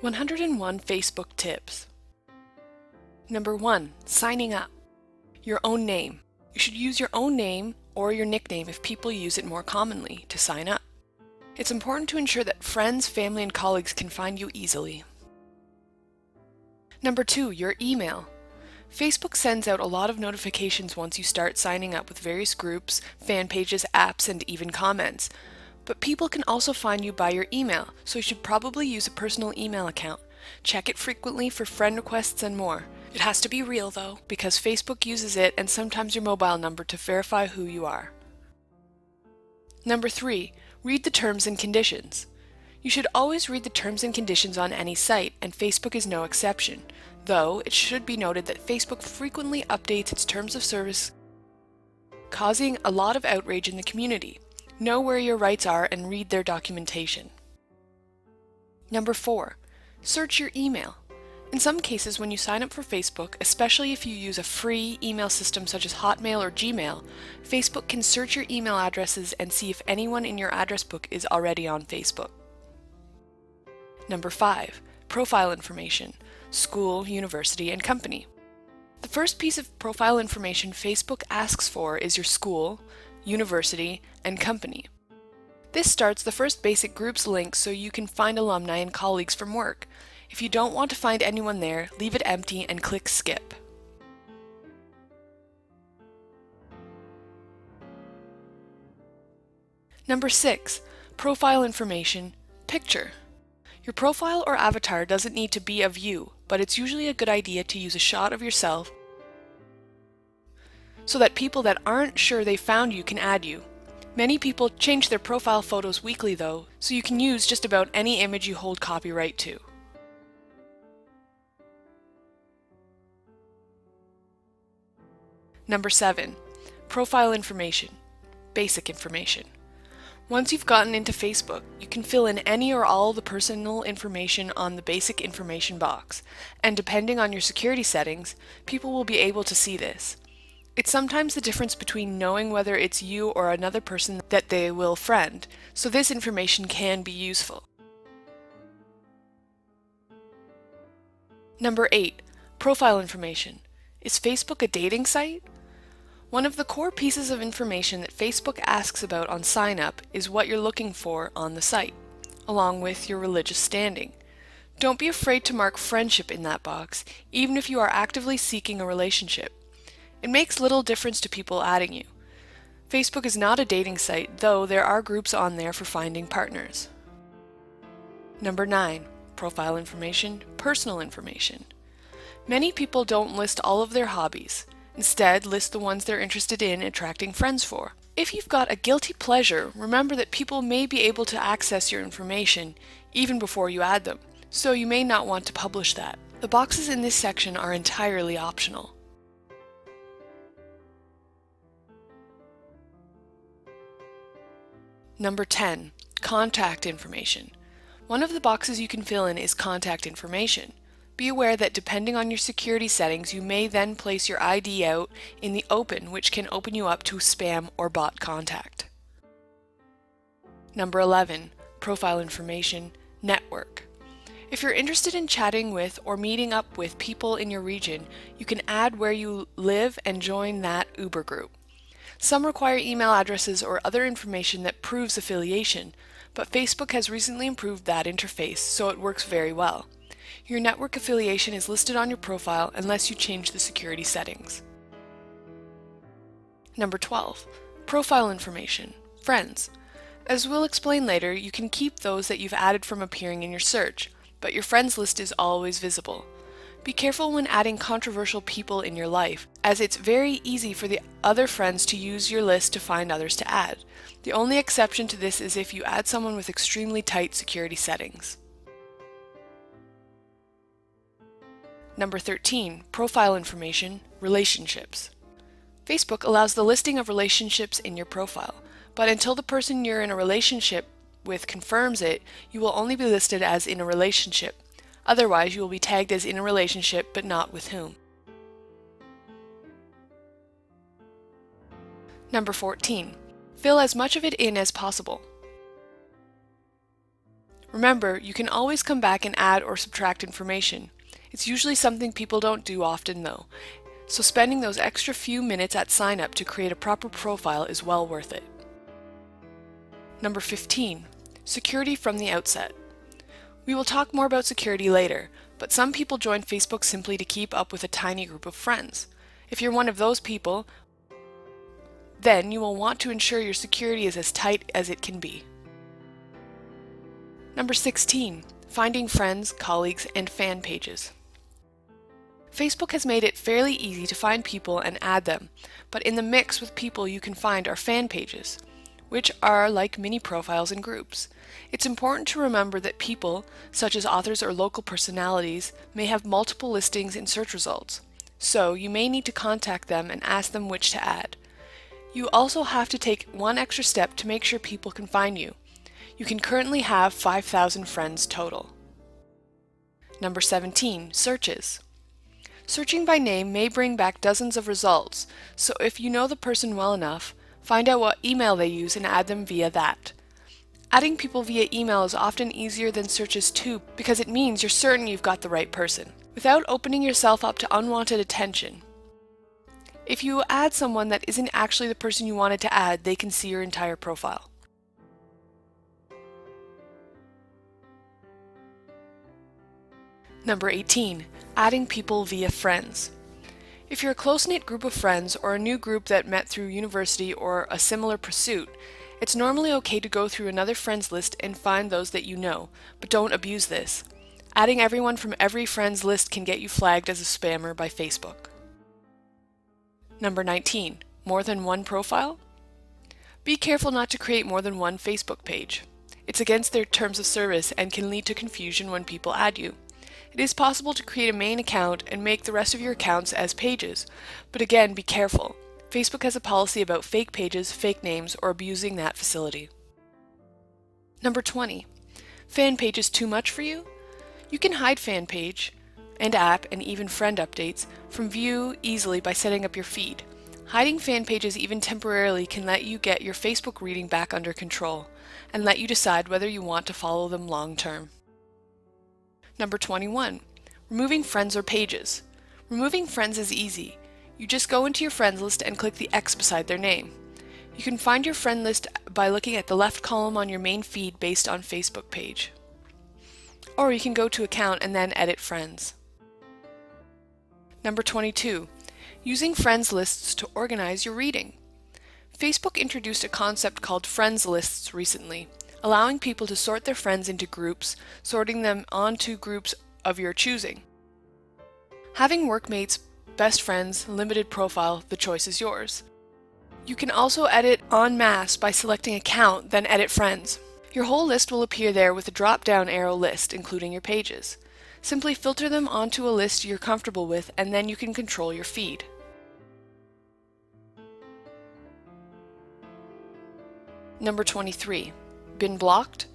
101 Facebook tips. Number 1. Signing up. Your own name. You should use your own name or your nickname if people use it more commonly to sign up. It's important to ensure that friends, family, and colleagues can find you easily. Number 2. Your email. Facebook sends out a lot of notifications once you start signing up with various groups, fan pages, apps, and even comments. But people can also find you by your email, so you should probably use a personal email account. Check it frequently for friend requests and more. It has to be real though, because Facebook uses it and sometimes your mobile number to verify who you are. Number 3. Read the terms and conditions. You should always read the terms and conditions on any site, and Facebook is no exception. Though, it should be noted that Facebook frequently updates its terms of service, causing a lot of outrage in the community. Know where your rights are and read their documentation. Number 4. Search your email. In some cases, when you sign up for Facebook, especially if you use a free email system such as Hotmail or Gmail, Facebook can search your email addresses and see if anyone in your address book is already on Facebook. Number 5. Profile information. School, university, and company. The first piece of profile information Facebook asks for is your school, university, and company. This starts the first basic groups link so you can find alumni and colleagues from work. If you don't want to find anyone there, leave it empty and click skip. Number 6. Profile information. Picture. Your profile or avatar doesn't need to be of you, but it's usually a good idea to use a shot of yourself so that people that aren't sure they found you can add you. Many people change their profile photos weekly though, so you can use just about any image you hold copyright to. Number 7. Profile information. Basic information. Once you've gotten into Facebook, you can fill in any or all the personal information on the basic information box, and depending on your security settings, people will be able to see this. It's sometimes the difference between knowing whether it's you or another person that they will friend, so this information can be useful. Number 8. Profile information. Is Facebook a dating site? One of the core pieces of information that Facebook asks about on sign up is what you're looking for on the site, along with your religious standing. Don't be afraid to mark friendship in that box, even if you are actively seeking a relationship. It makes little difference to people adding you. Facebook is not a dating site, though there are groups on there for finding partners. Number 9. Profile information, personal information. Many people don't list all of their hobbies. Instead, list the ones they're interested in attracting friends for. If you've got a guilty pleasure, remember that people may be able to access your information even before you add them, so you may not want to publish that. The boxes in this section are entirely optional. Number 10. Contact information. One of the boxes you can fill in is contact information. Be aware that depending on your security settings, you may then place your ID out in the open, which can open you up to spam or bot contact. Number 11. Profile information, network. If you're interested in chatting with or meeting up with people in your region, you can add where you live and join that Uber group. Some require email addresses or other information that proves affiliation, but Facebook has recently improved that interface, so it works very well. Your network affiliation is listed on your profile unless you change the security settings. Number 12. Profile information, friends. As we'll explain later, you can keep those that you've added from appearing in your search, but your friends list is always visible. Be careful when adding controversial people in your life, as it's very easy for the other friends to use your list to find others to add. The only exception to this is if you add someone with extremely tight security settings. Number 13. Profile information, relationships. Facebook allows the listing of relationships in your profile, but until the person you're in a relationship with confirms it, you will only be listed as in a relationship. Otherwise, you will be tagged as in a relationship, but not with whom. Number 14. Fill as much of it in as possible. Remember, you can always come back and add or subtract information. It's usually something people don't do often though, so spending those extra few minutes at sign up to create a proper profile is well worth it. Number 15. Security from the outset. We will talk more about security later, but some people join Facebook simply to keep up with a tiny group of friends. If you're one of those people, then you will want to ensure your security is as tight as it can be. Number 16. Finding friends, colleagues, and fan pages. Facebook has made it fairly easy to find people and add them, but in the mix with people you can find are fan pages, which are like mini profiles and groups. It's important to remember that people, such as authors or local personalities, may have multiple listings in search results, so you may need to contact them and ask them which to add. You also have to take one extra step to make sure people can find you. You can currently have 5,000 friends total. Number 17. Searches. Searching by name may bring back dozens of results, so if you know the person well enough, find out what email they use and add them via that. Adding people via email is often easier than searches too, because it means you're certain you've got the right person, without opening yourself up to unwanted attention. If you add someone that isn't actually the person you wanted to add, they can see your entire profile. Number 18. Adding people via friends. If you're a close-knit group of friends or a new group that met through university or a similar pursuit, it's normally okay to go through another friends list and find those that you know, but don't abuse this. Adding everyone from every friends list can get you flagged as a spammer by Facebook. Number 19. More than one profile? Be careful not to create more than one Facebook page. It's against their terms of service and can lead to confusion when people add you. It is possible to create a main account and make the rest of your accounts as pages, but again, be careful. Facebook has a policy about fake pages, fake names, or abusing that facility. Number 20. Fan page is too much for you? You can hide fan page and app and even friend updates from view easily by setting up your feed. Hiding fan pages even temporarily can let you get your Facebook reading back under control and let you decide whether you want to follow them long term. Number 21. Removing friends or pages. Removing friends is easy. You just go into your friends list and click the X beside their name. You can find your friend list by looking at the left column on your main feed based on Facebook page. Or you can go to Account and then edit friends. Number 22. Using friends lists to organize your reading. Facebook introduced a concept called friends lists recently, allowing people to sort their friends into groups, sorting them onto groups of your choosing. Having workmates, best friends, limited profile, the choice is yours. You can also edit en masse by selecting Account, then Edit Friends. Your whole list will appear there with a drop-down arrow list, including your pages. Simply filter them onto a list you're comfortable with, and then you can control your feed. Number 23. Been blocked?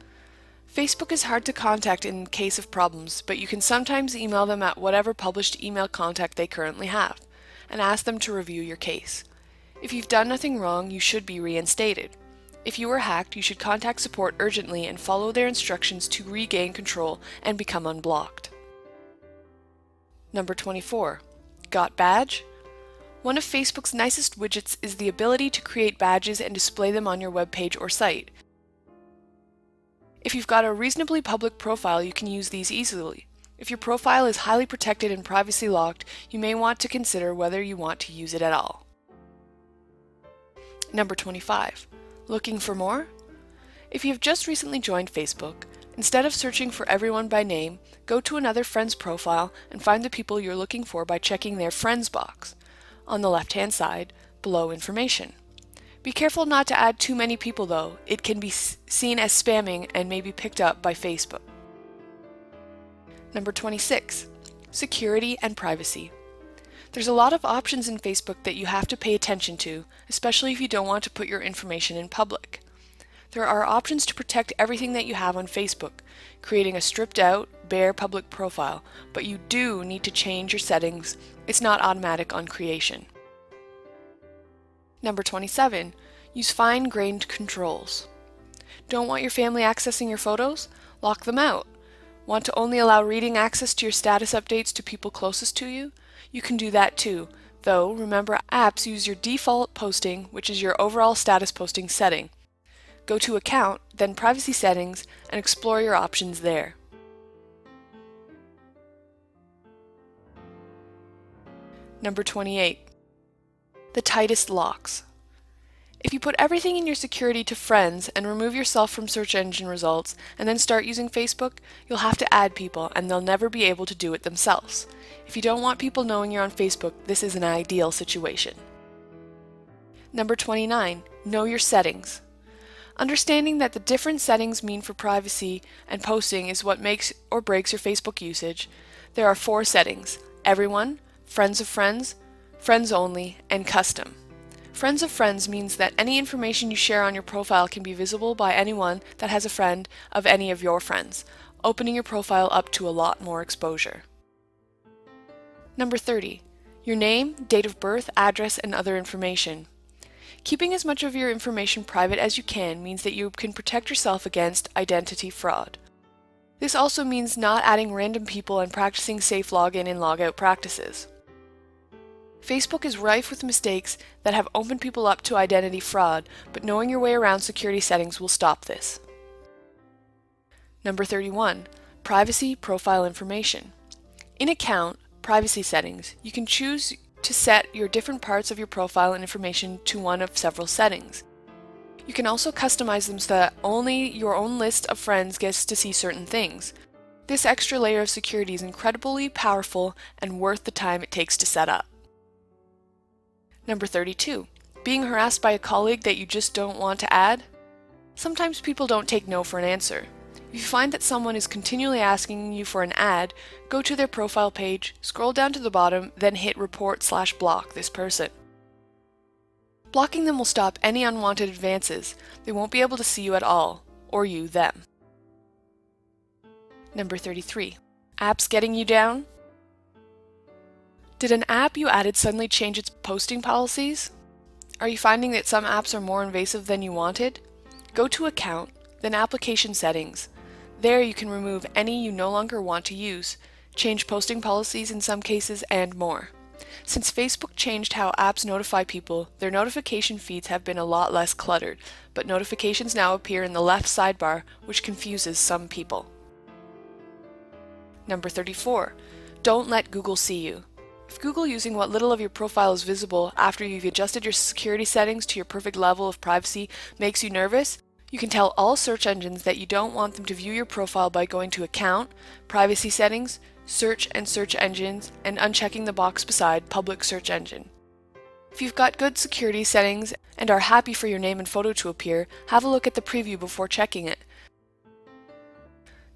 Facebook is hard to contact in case of problems, but you can sometimes email them at whatever published email contact they currently have, and ask them to review your case. If you've done nothing wrong, you should be reinstated. If you were hacked, you should contact support urgently and follow their instructions to regain control and become unblocked. Number 24. Got badge? One of Facebook's nicest widgets is the ability to create badges and display them on your web page or site. If you've got a reasonably public profile, you can use these easily. If your profile is highly protected and privacy locked, you may want to consider whether you want to use it at all. Number 25. Looking for more? If you have just recently joined Facebook, instead of searching for everyone by name, go to another friend's profile and find the people you're looking for by checking their Friends box on the left-hand side, below Information. Be careful not to add too many people though. It can be seen as spamming and may be picked up by Facebook. Number 26. Security and privacy. There's a lot of options in Facebook that you have to pay attention to, especially if you don't want to put your information in public. There are options to protect everything that you have on Facebook, creating a stripped-out, bare public profile, but you do need to change your settings. It's not automatic on creation. Number 27. Use fine-grained controls. Don't want your family accessing your photos? Lock them out. Want to only allow reading access to your status updates to people closest to you? You can do that too, though remember apps use your default posting, which is your overall status posting setting. Go to Account, then Privacy Settings, and explore your options there. Number 28. The tightest locks. If you put everything in your security to friends and remove yourself from search engine results and then start using Facebook, you'll have to add people and they'll never be able to do it themselves. If you don't want people knowing you're on Facebook, this is an ideal situation. Number 29. Know your settings. Understanding that the different settings mean for privacy and posting is what makes or breaks your Facebook usage. There are 4 settings: Everyone, Friends of Friends, Friends Only, and Custom. Friends of Friends means that any information you share on your profile can be visible by anyone that has a friend of any of your friends, opening your profile up to a lot more exposure. Number 30. Your name, date of birth, address, and other information. Keeping as much of your information private as you can means that you can protect yourself against identity fraud. This also means not adding random people and practicing safe login and logout practices. Facebook is rife with mistakes that have opened people up to identity fraud, but knowing your way around security settings will stop this. Number 31. Privacy profile information. In Account, Privacy Settings, you can choose to set your different parts of your profile and information to one of several settings. You can also customize them so that only your own list of friends gets to see certain things. This extra layer of security is incredibly powerful and worth the time it takes to set up. Number 32. Being harassed by a colleague that you just don't want to add? Sometimes people don't take no for an answer. If you find that someone is continually asking you for an ad, go to their profile page, scroll down to the bottom, then hit report/block this person. Blocking them will stop any unwanted advances. They won't be able to see you at all, or you them. Number 33. Apps getting you down? Did an app you added suddenly change its posting policies? Are you finding that some apps are more invasive than you wanted? Go to Account, then Application Settings. There you can remove any you no longer want to use, change posting policies in some cases, and more. Since Facebook changed how apps notify people, their notification feeds have been a lot less cluttered, but notifications now appear in the left sidebar, which confuses some people. Number 34. Don't let Google see you. If Google using what little of your profile is visible after you've adjusted your security settings to your perfect level of privacy makes you nervous, you can tell all search engines that you don't want them to view your profile by going to Account, Privacy Settings, Search and Search Engines, and unchecking the box beside Public Search Engine. If you've got good security settings and are happy for your name and photo to appear, have a look at the preview before checking it.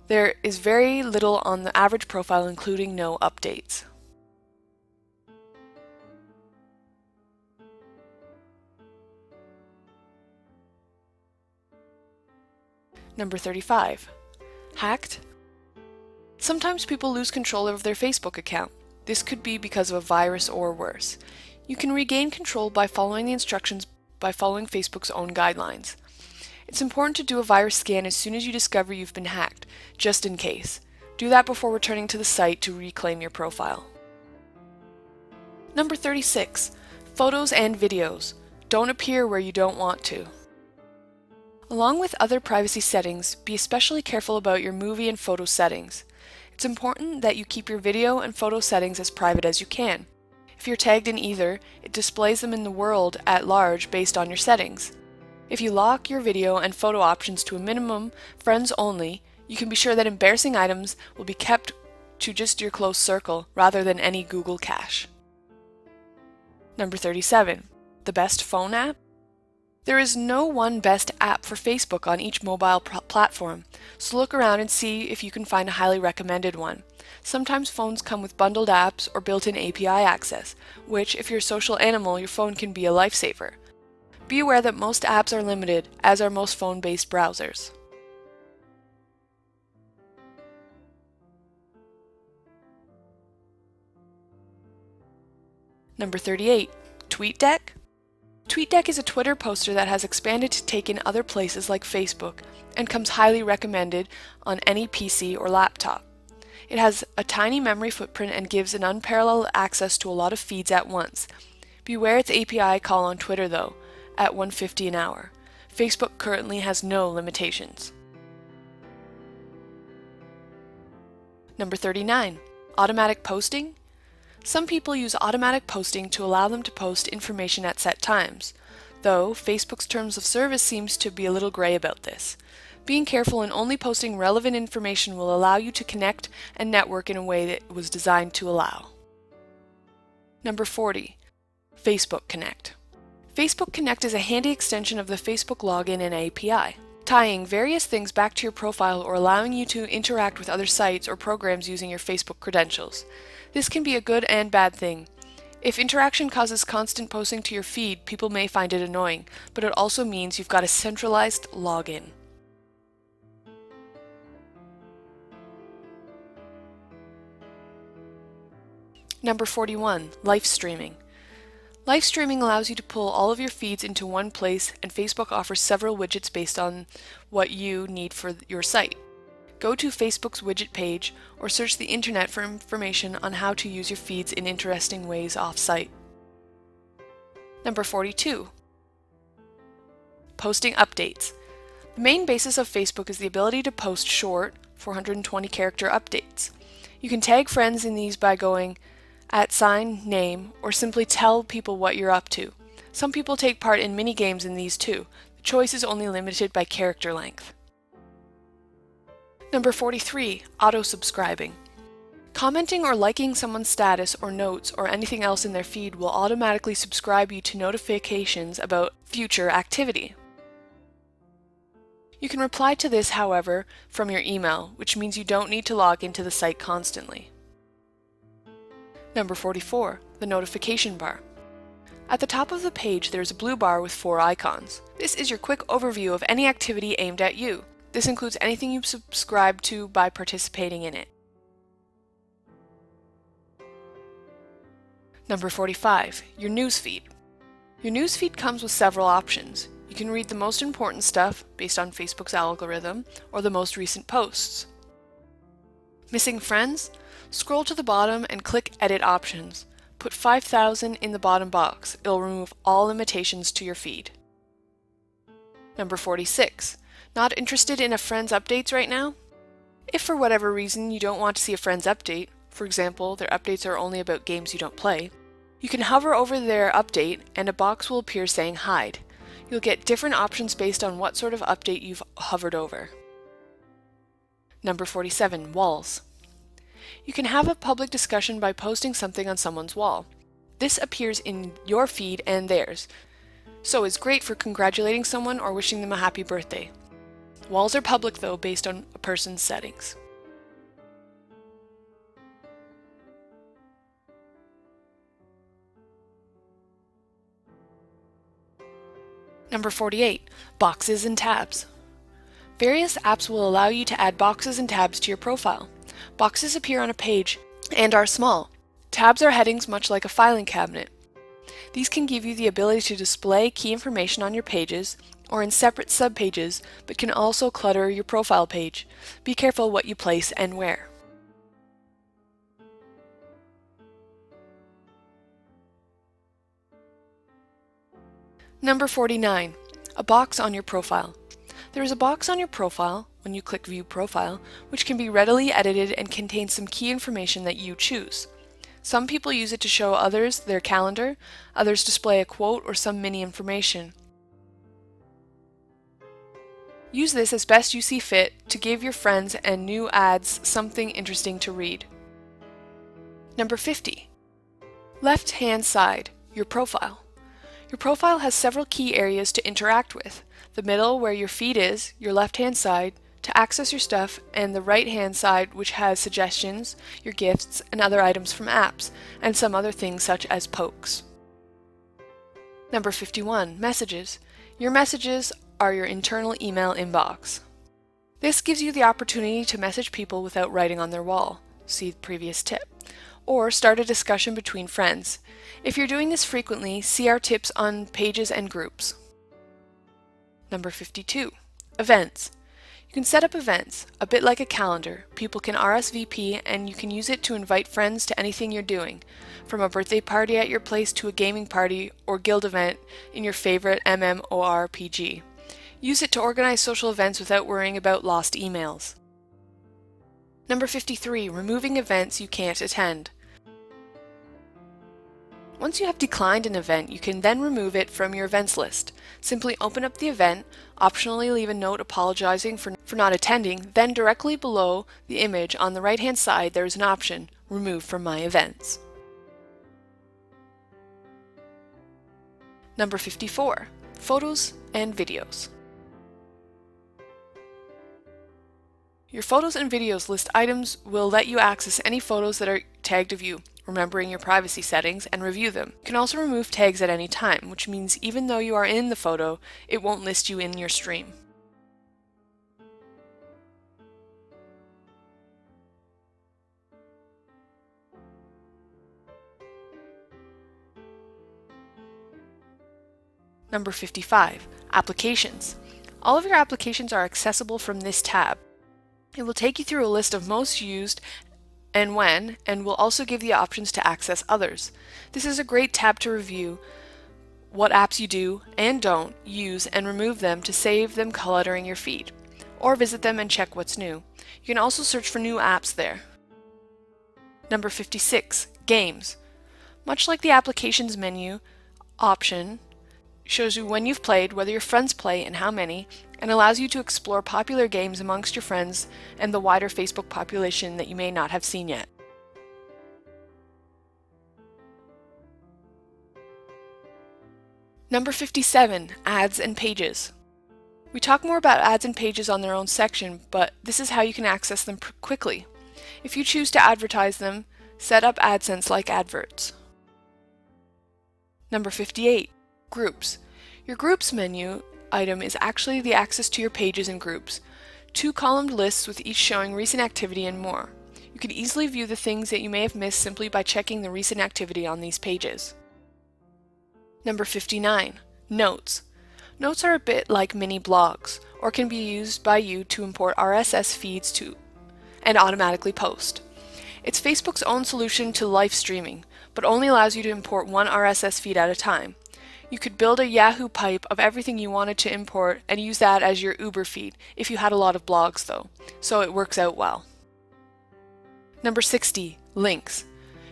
There is very little on the average profile, including no updates. Number 35. Hacked? Sometimes people lose control of their Facebook account. This could be because of a virus or worse. You can regain control by following the instructions by following Facebook's own guidelines. It's important to do a virus scan as soon as you discover you've been hacked, just in case. Do that before returning to the site to reclaim your profile. Number 36. Photos and videos. Don't appear where you don't want to. Along with other privacy settings, be especially careful about your movie and photo settings. It's important that you keep your video and photo settings as private as you can. If you're tagged in either, it displays them in the world at large based on your settings. If you lock your video and photo options to a minimum, friends only, you can be sure that embarrassing items will be kept to just your close circle rather than any Google cache. Number 37. The best phone app? There is no one best app for Facebook on each mobile platform, so look around and see if you can find a highly recommended one. Sometimes phones come with bundled apps or built-in API access, which, if you're a social animal, your phone can be a lifesaver. Be aware that most apps are limited, as are most phone-based browsers. Number 38. TweetDeck? TweetDeck is a Twitter poster that has expanded to take in other places like Facebook and comes highly recommended on any PC or laptop. It has a tiny memory footprint and gives an unparalleled access to a lot of feeds at once. Beware its API call on Twitter though, at 150 an hour. Facebook currently has no limitations. Number 39. Automatic posting. Some people use automatic posting to allow them to post information at set times, though Facebook's terms of service seems to be a little gray about this. Being careful and only posting relevant information will allow you to connect and network in a way that it was designed to allow. Number 40. Facebook Connect. Facebook Connect is a handy extension of the Facebook login and API, tying various things back to your profile or allowing you to interact with other sites or programs using your Facebook credentials. This can be a good and bad thing. If interaction causes constant posting to your feed, people may find it annoying, but it also means you've got a centralized login. Number 41. Live streaming. Live streaming allows you to pull all of your feeds into one place, and Facebook offers several widgets based on what you need for your site. Go to Facebook's widget page or search the internet for information on how to use your feeds in interesting ways off-site. Number 42. Posting updates. The main basis of Facebook is the ability to post short, 420-character updates. You can tag friends in these by going @name or simply tell people what you're up to. Some people take part in mini-games in these too. The choice is only limited by character length. Number 43. Auto-subscribing. Commenting or liking someone's status or notes or anything else in their feed will automatically subscribe you to notifications about future activity. You can reply to this, however, from your email, which means you don't need to log into the site constantly. Number 44. The notification bar. At the top of the page there's a blue bar with 4 icons. This is your quick overview of any activity aimed at you. This includes anything you subscribe to by participating in it. Number 45. Your newsfeed. Your newsfeed comes with several options. You can read the most important stuff based on Facebook's algorithm or the most recent posts. Missing friends? Scroll to the bottom and click Edit Options. Put 5,000 in the bottom box. It'll remove all limitations to your feed. Number 46. Not interested in a friend's updates right now? If for whatever reason you don't want to see a friend's update, for example, their updates are only about games you don't play, you can hover over their update and a box will appear saying Hide. You'll get different options based on what sort of update you've hovered over. Number 47. Walls. You can have a public discussion by posting something on someone's wall. This appears in your feed and theirs, so it's great for congratulating someone or wishing them a happy birthday. Walls are public though, based on a person's settings. Number 48. Boxes and tabs. Various apps will allow you to add boxes and tabs to your profile. Boxes appear on a page and are small. Tabs are headings much like a filing cabinet. These can give you the ability to display key information on your pages or in separate subpages, but can also clutter your profile page. Be careful what you place and where. Number 49. A box on your profile. There is a box on your profile, when you click View Profile, which can be readily edited and contains some key information that you choose. Some people use it to show others their calendar, others display a quote or some mini information. Use this as best you see fit to give your friends and new ads something interesting to read. Number 50. Left-hand side, your profile. Your profile has several key areas to interact with. The middle, where your feed is, your left-hand side, to access your stuff, and the right-hand side, which has suggestions, your gifts, and other items from apps, and some other things such as pokes. Number 51. Messages. Your messages are your internal email inbox. This gives you the opportunity to message people without writing on their wall. See the previous tip. or start a discussion between friends. If you're doing this frequently, see our tips on pages and groups. Number 52. Events. You can set up events, a bit like a calendar. People can RSVP and you can use it to invite friends to anything you're doing, from a birthday party at your place to a gaming party or guild event in your favorite MMORPG. Use it to organize social events without worrying about lost emails. Number 53. Removing events you can't attend. Once you have declined an event, you can then remove it from your events list. Simply open up the event, optionally leave a note apologizing for not attending, then directly below the image on the right-hand side there is an option, Remove from My Events. Number 54. Photos and videos. Your photos and videos list items will let you access any photos that are tagged of you, remembering your privacy settings, and review them. You can also remove tags at any time, which means even though you are in the photo, it won't list you in your stream. Number 55. Applications. All of your applications are accessible from this tab. It will take you through a list of most used and when, and will also give you options to access others. This is a great tab to review what apps you do and don't use and remove them to save them cluttering your feed, or visit them and check what's new. You can also search for new apps there. Number 56. Games. Much like the applications menu option, shows you when you've played, whether your friends play, and how many, and allows you to explore popular games amongst your friends and the wider Facebook population that you may not have seen yet. Number 57. Ads and pages. We talk more about ads and pages on their own section, but this is how you can access them quickly. If you choose to advertise them, set up AdSense like adverts. Number 58. Groups. Your Groups menu item is actually the access to your pages and groups. 2-columned lists with each showing recent activity and more. You can easily view the things that you may have missed simply by checking the recent activity on these pages. Number 59. Notes. Notes are a bit like mini blogs, or can be used by you to import RSS feeds and automatically post. It's Facebook's own solution to live streaming, but only allows you to import one RSS feed at a time. You could build a Yahoo pipe of everything you wanted to import and use that as your Uber feed if you had a lot of blogs though, so it works out well. Number 60. Links.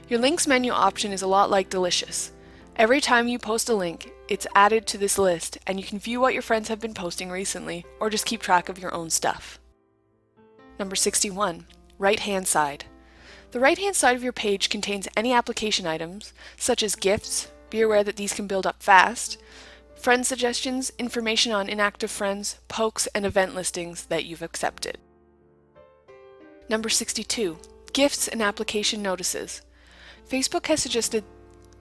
Your links menu option is a lot like Delicious. Every time you post a link, it's added to this list and you can view what your friends have been posting recently or just keep track of your own stuff. Number 61. Right-hand side. The right-hand side of your page contains any application items, such as gifts. Be aware that these can build up fast, friend suggestions, information on inactive friends, pokes, and event listings that you've accepted. Number 62. Gifts and application notices. Facebook has suggested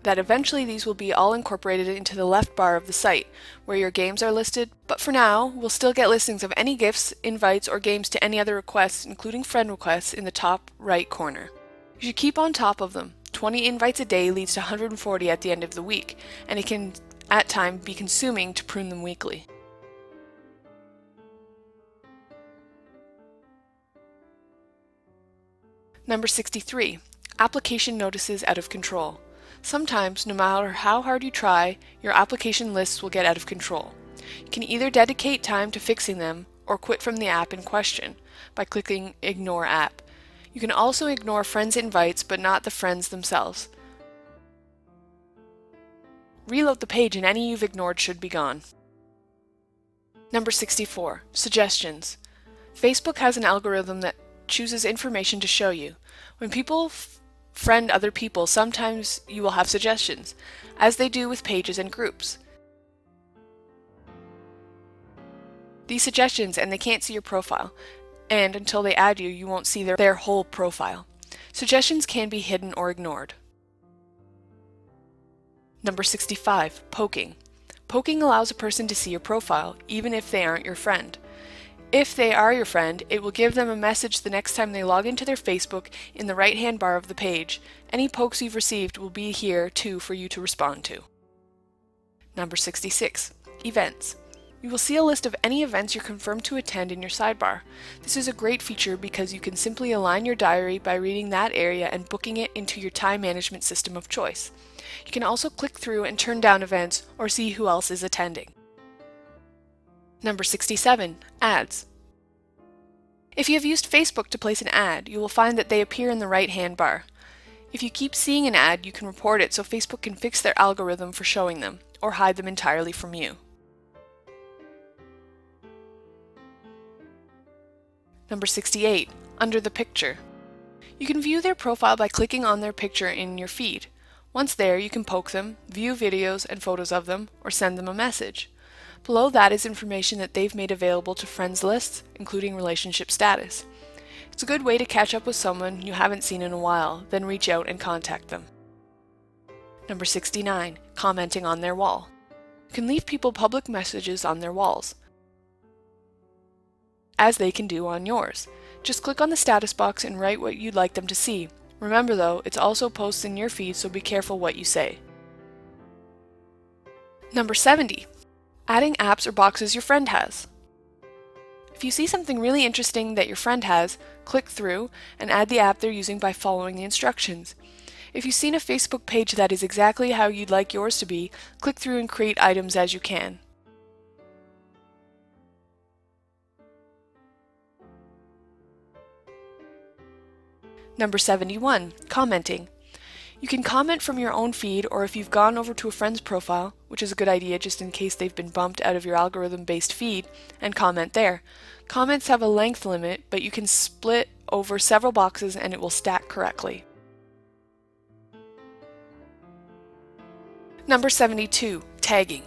that eventually these will be all incorporated into the left bar of the site, where your games are listed, but for now, we'll still get listings of any gifts, invites, or games to any other requests, including friend requests, in the top right corner. You should keep on top of them. 20 invites a day leads to 140 at the end of the week, and it can, at times, be consuming to prune them weekly. Number 63. Application notices out of control. Sometimes, no matter how hard you try, your application lists will get out of control. You can either dedicate time to fixing them or quit from the app in question by clicking Ignore App. You can also ignore friends' invites, but not the friends themselves. Reload the page and any you've ignored should be gone. Number 64. Suggestions. Facebook has an algorithm that chooses information to show you. When people friend other people, sometimes you will have suggestions, as they do with pages and groups. These suggestions, and they can't see your profile, and until they add you, you won't see their whole profile. Suggestions can be hidden or ignored. Number 65. Poking. Poking allows a person to see your profile, even if they aren't your friend. If they are your friend, it will give them a message the next time they log into their Facebook in the right-hand bar of the page. Any pokes you've received will be here too for you to respond to. Number 66. Events. You will see a list of any events you're confirmed to attend in your sidebar. This is a great feature because you can simply align your diary by reading that area and booking it into your time management system of choice. You can also click through and turn down events or see who else is attending. Number 67. Ads. If you have used Facebook to place an ad, you will find that they appear in the right-hand bar. If you keep seeing an ad, you can report it so Facebook can fix their algorithm for showing them, or hide them entirely from you. Number 68. Under the picture. You can view their profile by clicking on their picture in your feed. Once there, you can poke them, view videos and photos of them, or send them a message. Below that is information that they've made available to friends lists, including relationship status. It's a good way to catch up with someone you haven't seen in a while, then reach out and contact them. Number 69. Commenting on their wall. You can leave people public messages on their walls, as they can do on yours. Just click on the status box and write what you'd like them to see. Remember though, it's also posts in your feed, so be careful what you say. Number 70. Adding apps or boxes your friend has. If you see something really interesting that your friend has, click through and add the app they're using by following the instructions. If you've seen a Facebook page that is exactly how you'd like yours to be, click through and create items as you can. Number 71. Commenting. You can comment from your own feed, or if you've gone over to a friend's profile, which is a good idea just in case they've been bumped out of your algorithm-based feed, and comment there. Comments have a length limit, but you can split over several boxes and it will stack correctly. Number 72. Tagging.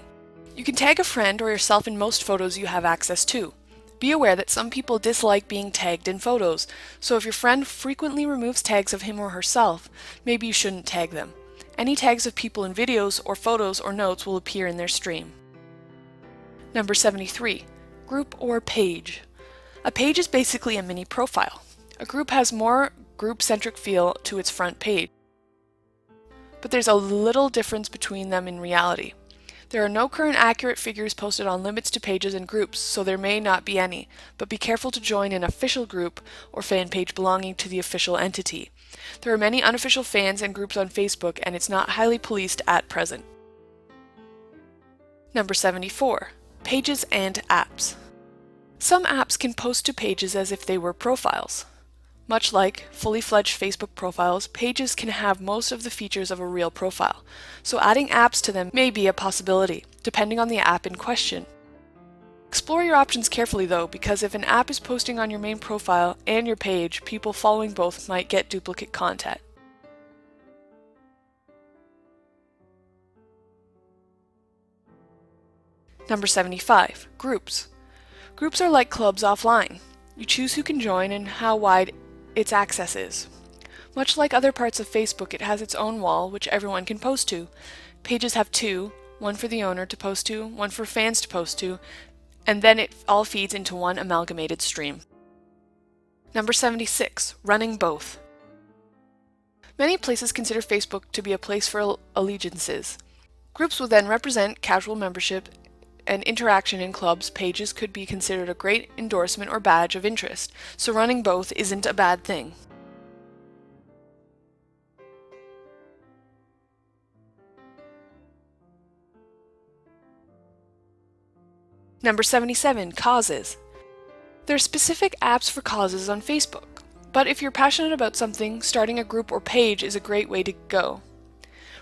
You can tag a friend or yourself in most photos you have access to. Be aware that some people dislike being tagged in photos, so if your friend frequently removes tags of him or herself, maybe you shouldn't tag them. Any tags of people in videos or photos or notes will appear in their stream. Number 73. Group or page. A page is basically a mini profile. A group has more group-centric feel to its front page, but there's a little difference between them in reality. There are no current accurate figures posted on limits to pages and groups, so there may not be any, but be careful to join an official group or fan page belonging to the official entity. There are many unofficial fans and groups on Facebook, and it's not highly policed at present. Number 74. Pages and apps. Some apps can post to pages as if they were profiles. Much like fully fledged Facebook profiles, pages can have most of the features of a real profile, so adding apps to them may be a possibility, depending on the app in question. Explore your options carefully though, because if an app is posting on your main profile and your page, people following both might get duplicate content. Number 75. Groups. Groups are like clubs offline. You choose who can join and how wide its access is. Much like other parts of Facebook, it has its own wall, which everyone can post to. Pages have two, one for the owner to post to, one for fans to post to, and then it all feeds into one amalgamated stream. Number 76. Running both. Many places consider Facebook to be a place for allegiances. Groups will then represent casual membership and interaction in clubs. Pages could be considered a great endorsement or badge of interest, so running both isn't a bad thing. Number 77. Causes. There are specific apps for causes on Facebook, but if you're passionate about something, starting a group or page is a great way to go.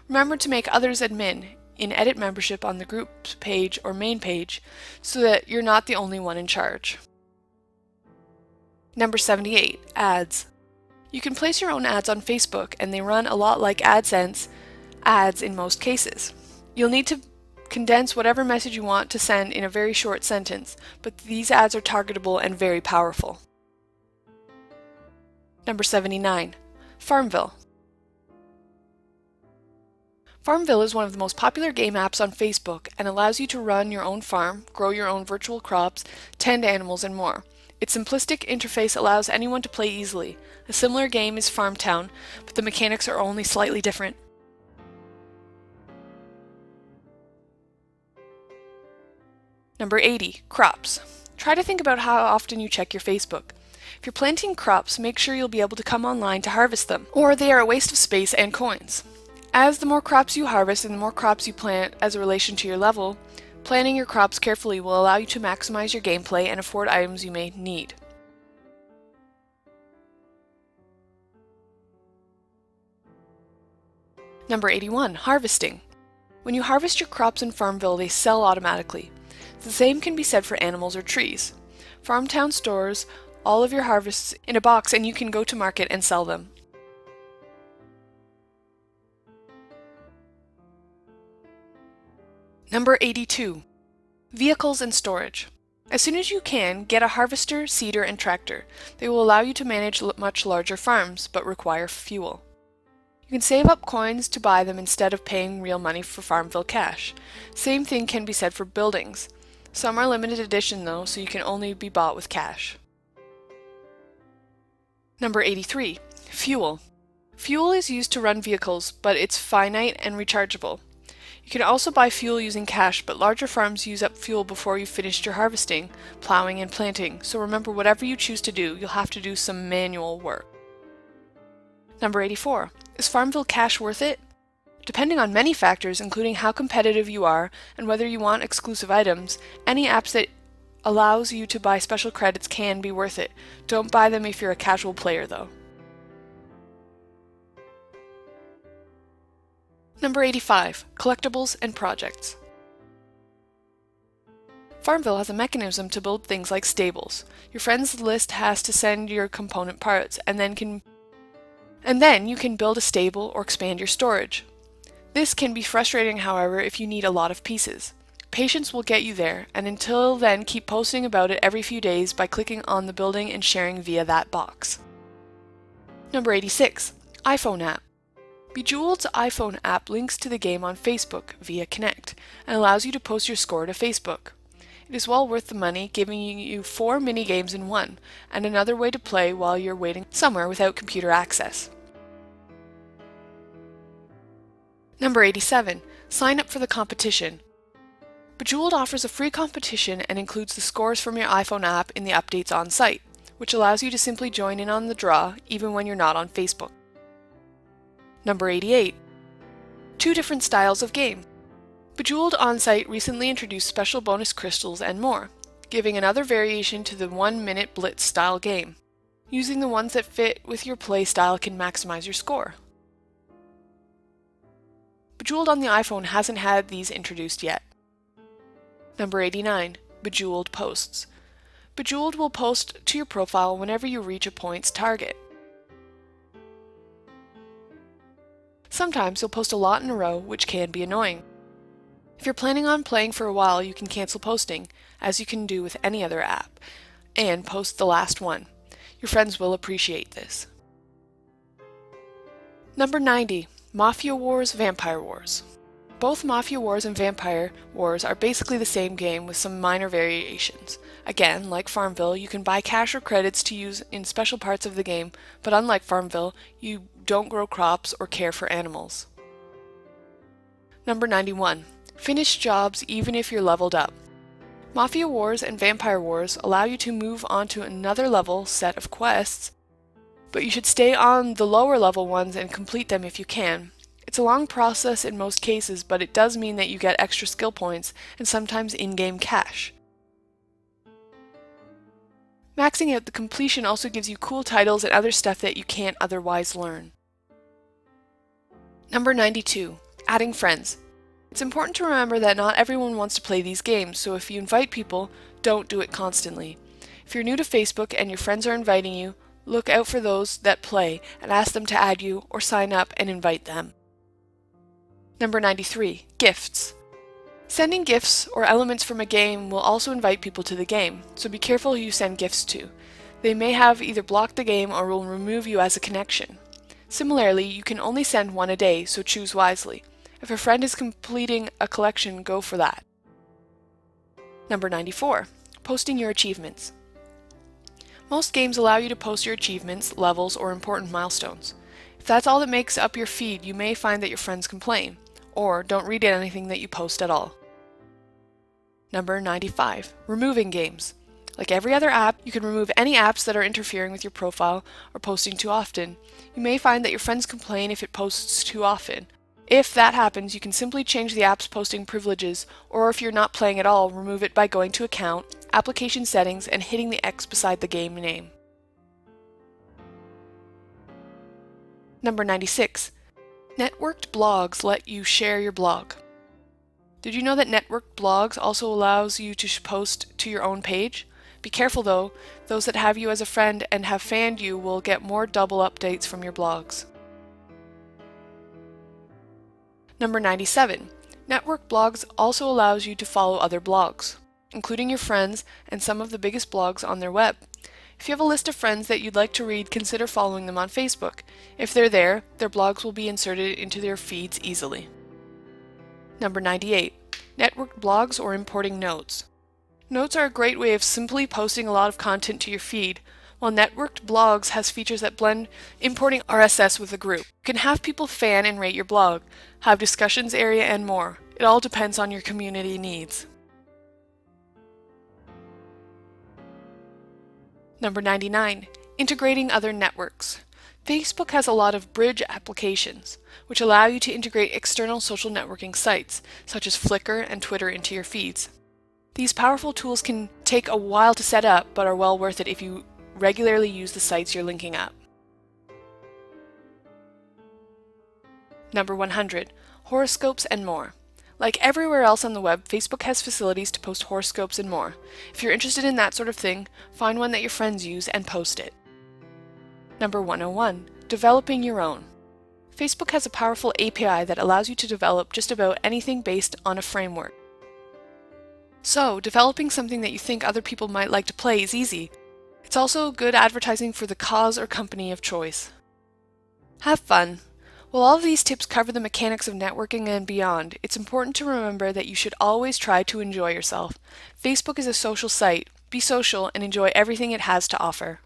Remember to make others admin in edit membership on the group page or main page so that you're not the only one in charge. Number 78. Ads. You can place your own ads on Facebook and they run a lot like AdSense ads in most cases. You'll need to condense whatever message you want to send in a very short sentence, but these ads are targetable and very powerful. Number 79. Farmville. Farmville is one of the most popular game apps on Facebook and allows you to run your own farm, grow your own virtual crops, tend animals, and more. Its simplistic interface allows anyone to play easily. A similar game is Farmtown, but the mechanics are only slightly different. Number 80, crops. Try to think about how often you check your Facebook. If you're planting crops, make sure you'll be able to come online to harvest them, or they are a waste of space and coins. As the more crops you harvest and the more crops you plant as a relation to your level, planning your crops carefully will allow you to maximize your gameplay and afford items you may need. Number 81, harvesting. When you harvest your crops in Farmville, they sell automatically. The same can be said for animals or trees. Farmtown stores all of your harvests in a box and you can go to market and sell them. Number 82, vehicles and storage. As soon as you can, get a harvester, seeder, and tractor. They will allow you to manage much larger farms, but require fuel. You can save up coins to buy them instead of paying real money for Farmville cash. Same thing can be said for buildings. Some are limited edition though, so you can only be bought with cash. Number 83, fuel. Fuel is used to run vehicles, but it's finite and rechargeable. You can also buy fuel using cash, but larger farms use up fuel before you've finished your harvesting, plowing, and planting, so remember whatever you choose to do, you'll have to do some manual work. Number 84, is Farmville cash worth it? Depending on many factors, including how competitive you are and whether you want exclusive items, any apps that allows you to buy special credits can be worth it. Don't buy them if you're a casual player though. Number 85, collectibles and projects. Farmville has a mechanism to build things like stables. Your friends list has to send your component parts, and then you can build a stable or expand your storage. This can be frustrating, however, if you need a lot of pieces. Patience will get you there, and until then keep posting about it every few days by clicking on the building and sharing via that box. Number 86, iPhone app. Bejeweled's iPhone app links to the game on Facebook via Connect and allows you to post your score to Facebook. It is well worth the money, giving you 4 mini games in one, and another way to play while you're waiting somewhere without computer access. Number 87, sign up for the competition. Bejeweled offers a free competition and includes the scores from your iPhone app in the updates on site, which allows you to simply join in on the draw even when you're not on Facebook. Number 88, 2 different styles of game. Bejeweled On-Site recently introduced special bonus crystals and more, giving another variation to the 1-minute blitz style game. Using the ones that fit with your play style can maximize your score. Bejeweled on the iPhone hasn't had these introduced yet. Number 89, Bejeweled Posts. Bejeweled will post to your profile whenever you reach a points target. Sometimes you'll post a lot in a row, which can be annoying. If you're planning on playing for a while, you can cancel posting, as you can do with any other app, and post the last one. Your friends will appreciate this. Number 90, Mafia Wars, Vampire Wars. Both Mafia Wars and Vampire Wars are basically the same game with some minor variations. Again, like Farmville, you can buy cash or credits to use in special parts of the game, but unlike Farmville, you don't grow crops or care for animals. Number 91, finish jobs even if you're leveled up. Mafia Wars and Vampire Wars allow you to move on to another level set of quests, but you should stay on the lower level ones and complete them if you can. It's a long process in most cases, but it does mean that you get extra skill points and sometimes in-game cash. Maxing out the completion also gives you cool titles and other stuff that you can't otherwise learn. Number 92, adding friends. It's important to remember that not everyone wants to play these games, so if you invite people, don't do it constantly. If you're new to Facebook and your friends are inviting you, look out for those that play and ask them to add you or sign up and invite them. Number 93, gifts. Sending gifts or elements from a game will also invite people to the game, so be careful who you send gifts to. They may have either blocked the game or will remove you as a connection. Similarly, you can only send one a day, so choose wisely. If a friend is completing a collection, go for that. Number 94. Posting your achievements. Most games allow you to post your achievements, levels, or important milestones. If that's all that makes up your feed, you may find that your friends complain, or don't read anything that you post at all. Number 95. Removing games. Like every other app, you can remove any apps that are interfering with your profile or posting too often. You may find that your friends complain if it posts too often. If that happens, you can simply change the app's posting privileges, or if you're not playing at all, remove it by going to Account, Application Settings, and hitting the X beside the game name. Number 96. Networked blogs let you share your blog. Did you know that networked blogs also allows you to post to your own page? Be careful though, those that have you as a friend and have fanned you will get more double updates from your blogs. Number 97. Networked blogs also allows you to follow other blogs, including your friends and some of the biggest blogs on their web. If you have a list of friends that you'd like to read, consider following them on Facebook. If they're there, their blogs will be inserted into their feeds easily. Number 98. Networked blogs or importing notes. Notes are a great way of simply posting a lot of content to your feed, while networked blogs has features that blend importing RSS with a group. You can have people fan and rate your blog, have discussions area, and more. It all depends on your community needs. Number 99. Integrating other networks. Facebook has a lot of bridge applications, which allow you to integrate external social networking sites, such as Flickr and Twitter, into your feeds. These powerful tools can take a while to set up, but are well worth it if you regularly use the sites you're linking up. Number 100. Horoscopes and more. Like everywhere else on the web, Facebook has facilities to post horoscopes and more. If you're interested in that sort of thing, find one that your friends use and post it. Number 101. Developing your own. Facebook has a powerful API that allows you to develop just about anything based on a framework. So, developing something that you think other people might like to play is easy. It's also good advertising for the cause or company of choice. Have fun! While all of these tips cover the mechanics of networking and beyond, it's important to remember that you should always try to enjoy yourself. Facebook is a social site. Be social and enjoy everything it has to offer.